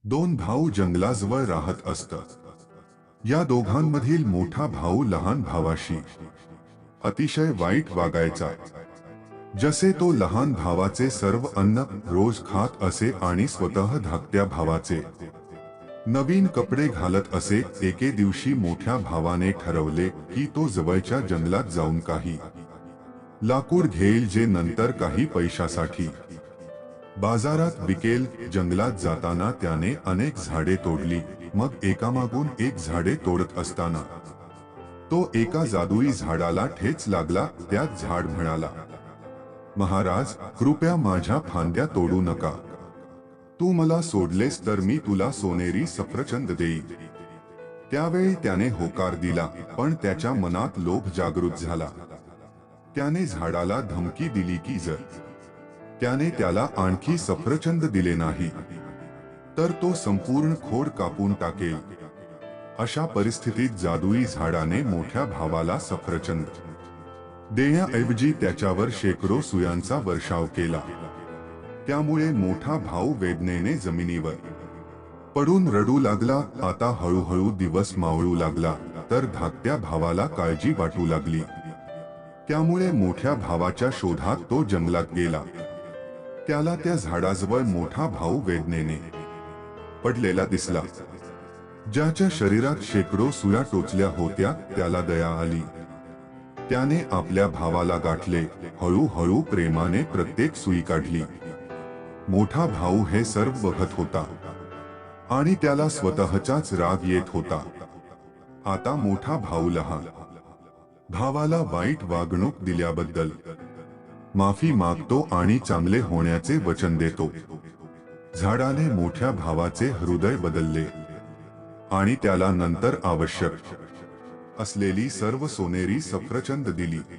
दोन भाऊ जंगलाजवळ राहत असतात. या दोघांमधील मोठा भाऊ लहान भावाशी अतिशय वाईट वागायचा. जसे तो लहान भावाचे सर्व अन्न रोज खात असे आणि स्वतः धाकट्या भावाचे नवीन कपडे घालत असे. एके दिवशी मोठ्या भावाने ठरवले की तो जवळच्या जंगलात जाऊन काही लाकूड घेईल, जे नंतर काही पैशासाठी बाजारात विकेल. जंगलात जाताना त्याने अनेक झाडे तोडली. मग एकामागून एक झाडे तोडत असताना तो एका जादुई झाडाला ठेच लागला. त्यात झाड म्हणाला, महाराज, कृपया माझ्या फांद्या तोडू नका. तू मला सोडलेस तर मी तुला सोनेरी सफरचंद देईन. त्यावेळी त्याने होकार दिला, पण त्याच्या मनात लोभ जागृत झाला. त्याने झाडाला धमकी दिली की जर त्याने त्याला आणखी सफरचंद दिले नाही तर तो संपूर्ण खोड कापून टाकेल. अशा परिस्थितीत जादुई झाडाने मोठ्या भावाला सफरचंद देण्याऐवजी त्याच्यावर शेकडो सुयांचा वर्षाव केला. त्यामुळे मोठा भाऊ वेदनेने जमिनीवर पडून रडू लागला. आता हळूहळू दिवस मावळू लागला तर धाकट्या भावाला काळजी वाटू लागली. त्यामुळे मोठ्या भावाच्या शोधात तो जंगलात गेला. त्याला त्या झाडाजवळ मोठा भाऊ वेदनेने पडलेला दिसला, ज्याच्या शरीरात शेकडो सुया टोचल्या होत्या. त्याला दया आली. त्याने आपल्या भावाला गाठले. हळूहळू प्रेमाने प्रत्येक सुई काढली. मोठा भाऊ हे सर्व बघत होता आणि त्याला स्वतःचाच राग येत होता. आता मोठा भाऊ लहान भावाला वाईट वागणूक दिल्याबद्दल माफी मागतो आणि चांगले होण्याचे वचन देतो. झाडाने मोठ्या भावाचे हृदय बदलले आणि त्याला नंतर आवश्यक असलेली सर्व सोनेरी सफरचंद दिली.